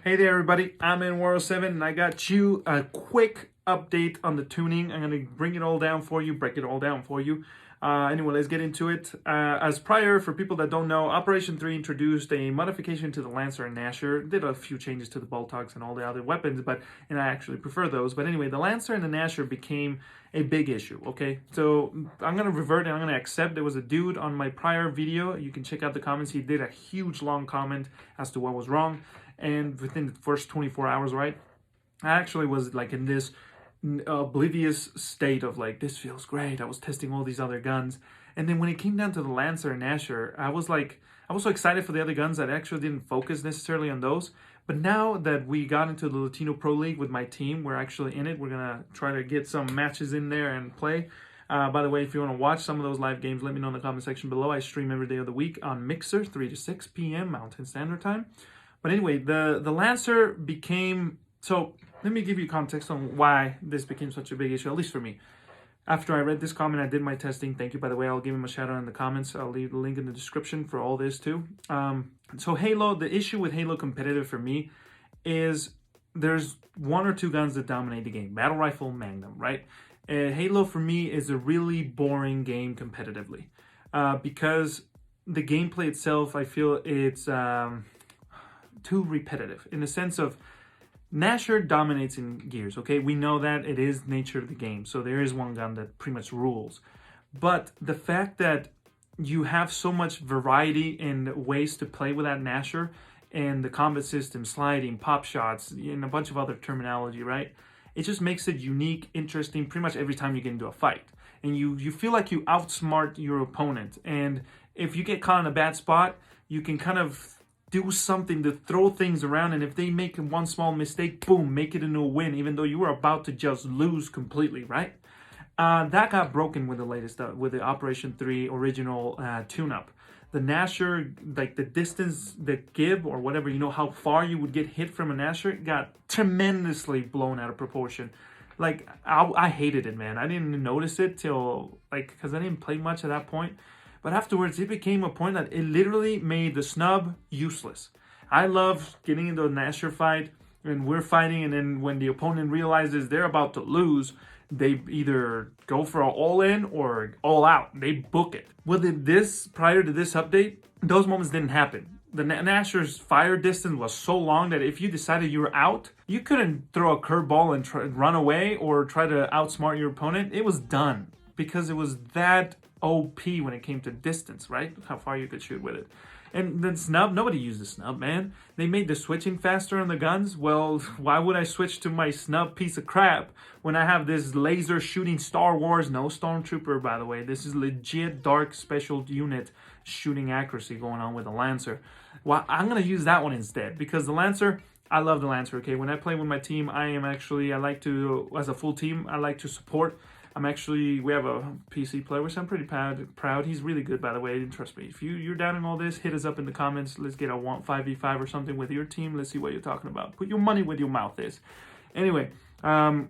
Hey there everybody, I'm in World 7 and I got you a quick update on the tuning. I'm going to bring it all down for you, break it all down for you. Anyway, let's get into it. As prior, for people that don't know, Operation 3 introduced a modification to the Lancer and Gnasher. Did a few changes to the Boltox and all the other weapons, and I actually prefer those. But anyway, the Lancer and the Gnasher became a big issue, okay? So I'm going to revert and I'm going to accept there was a dude on my prior video. You can check out the comments. He did a huge long comment as to what was wrong. And within the first 24 hours, right, I actually was like in this oblivious state of like, this feels great. I was testing all these other guns. And then when it came down to the Lancer and Gnasher, I was so excited for the other guns that I actually didn't focus necessarily on those. But now that we got into the Latino Pro League with my team, we're actually in it. We're going to try to get some matches in there and play. By the way, if you want to watch some of those live games, let me know in the comment section below. I stream every day of the week on Mixer, 3 to 6 p.m. Mountain Standard Time. But anyway, the Lancer became... So let me give you context on why this became such a big issue, at least for me. After I read this comment, I did my testing. Thank you, by the way. I'll give him a shout out in the comments. I'll leave the link in the description for all this too. So Halo, the issue with Halo competitive for me is there's one or two guns that dominate the game. Battle Rifle, Magnum, right? Halo for me is a really boring game competitively. Because the gameplay itself, I feel it's... too repetitive in the sense of Gnasher dominates in gears, okay? We know that it is nature of the game, so there is one gun that pretty much rules. But the fact that you have so much variety in ways to play with that Gnasher and the combat system, sliding, pop shots, and a bunch of other terminology, right? It just makes it unique, interesting, pretty much every time you get into a fight. And you feel like you outsmart your opponent. And if you get caught in a bad spot, you can kind of do something to throw things around, and if they make one small mistake, boom, make it into a win, even though you were about to just lose completely, right? That got broken with the latest, with the Operation 3 original tune-up. The Gnasher, like the distance, the Gib, or whatever, you know, how far you would get hit from a Gnasher, got tremendously blown out of proportion. Like, I hated it, man. I didn't notice it till, like, because I didn't play much at that point. But afterwards, it became a point that it literally made the snub useless. I love getting into a Gnasher fight, and we're fighting, and then when the opponent realizes they're about to lose, they either go for an all-in or all-out. They book it. Prior to this update, those moments didn't happen. The Gnasher's fire distance was so long that if you decided you were out, you couldn't throw a curveball and run away or try to outsmart your opponent. It was done because it was that OP when it came to distance, right? How far you could shoot with it. And then snub, nobody used the snub, man. They made the switching faster on the guns. Well, why would I switch to my snub piece of crap when I have this laser shooting Star Wars? No Stormtrooper, by the way. This is legit dark special unit shooting accuracy going on with the Lancer. Well, I'm going to use that one instead because the Lancer... I love the Lancer, okay? When I play with my team, I like to, as a full team, I like to support. We have a PC player, which I'm pretty proud. He's really good, by the way. Trust me. If you're down in all this, hit us up in the comments. Let's get a 5v5 or something with your team. Let's see what you're talking about. Put your money where your mouth is. Anyway, I'm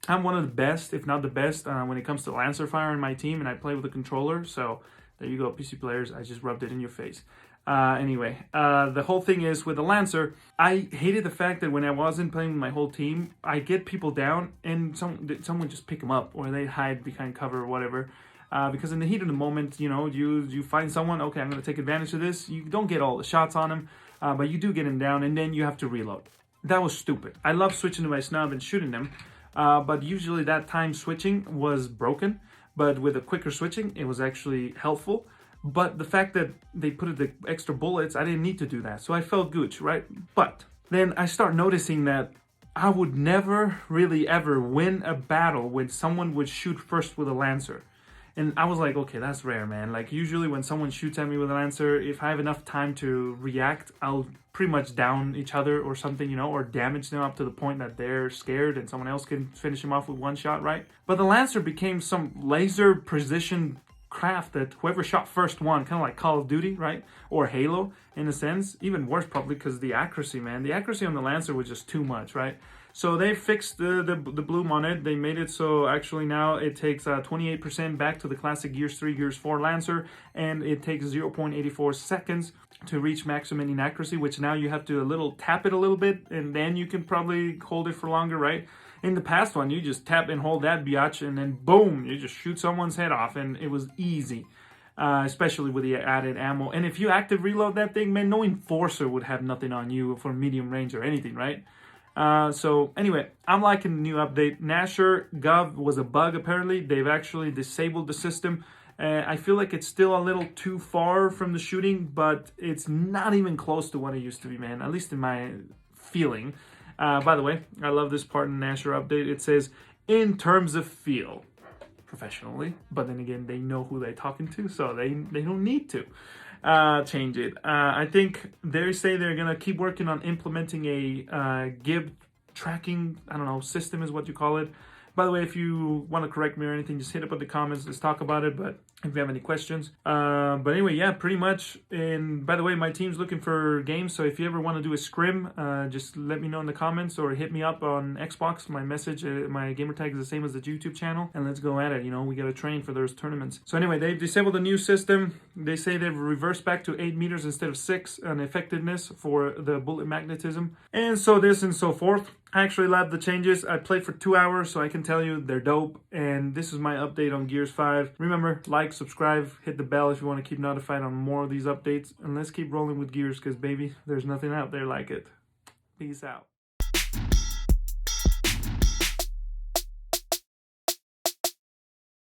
one of the best, if not the best, when it comes to Lancer fire in my team, and I play with a controller. So there you go, PC players. I just rubbed it in your face. Anyway, the whole thing is with the Lancer, I hated the fact that when I wasn't playing with my whole team, I get people down and someone just pick them up, or they hide behind cover or whatever. Because in the heat of the moment, you know, you find someone, okay, I'm going to take advantage of this. You don't get all the shots on him, but you do get him down, and then you have to reload. That was stupid. I love switching to my snub and shooting them, but usually that time switching was broken. But with a quicker switching, it was actually helpful. But the fact that they put the extra bullets, I didn't need to do that. So I felt good, right? But then I start noticing that I would never really ever win a battle when someone would shoot first with a Lancer. And I was like, okay, that's rare, man. Like usually when someone shoots at me with a Lancer, if I have enough time to react, I'll pretty much down each other or something, you know, or damage them up to the point that they're scared and someone else can finish them off with one shot, right? But the Lancer became some laser precision craft that whoever shot first won, kind of like Call of Duty, right? Or Halo, in a sense. Even worse, probably, because the accuracy, man. The accuracy on the Lancer was just too much, right? So they fixed the bloom on it. They made it so actually now it takes 28% back to the classic Gears 3, Gears 4 Lancer, and it takes 0.84 seconds to reach maximum inaccuracy, which now you have to tap it a little bit, and then you can probably hold it for longer, right? In the past one, you just tap and hold that biatch, and then boom, you just shoot someone's head off, and it was easy. Especially with the added ammo. And if you active reload that thing, man, no enforcer would have nothing on you for medium range or anything, right? So anyway, I'm liking the new update. Gnasher Gib was a bug, apparently. They've actually disabled the system. I feel like it's still a little too far from the shooting, but it's not even close to what it used to be, man, at least in my feeling. By the way, I love this part in the Gnasher update. It says, in terms of feel, professionally, but then again, they know who they're talking to, so they don't need to change it. I think they say they're gonna keep working on implementing a Gib tracking, I don't know, system is what you call it. By the way, if you want to correct me or anything, just hit up in the comments. Let's talk about it. But if you have any questions. But anyway, yeah, pretty much. And by the way, my team's looking for games. So if you ever want to do a scrim, just let me know in the comments or hit me up on Xbox. My message, my gamer tag is the same as the YouTube channel. And let's go at it. You know, we got to train for those tournaments. So anyway, they've disabled a new system. They say they've reversed back to 8 meters instead of 6 on effectiveness for the bullet magnetism. And so this and so forth. I actually love the changes. I played for 2 hours, so I can tell you they're dope. And this is my update on Gears 5. Remember, like, subscribe, hit the bell if you want to keep notified on more of these updates. And let's keep rolling with Gears, because, baby, there's nothing out there like it. Peace out.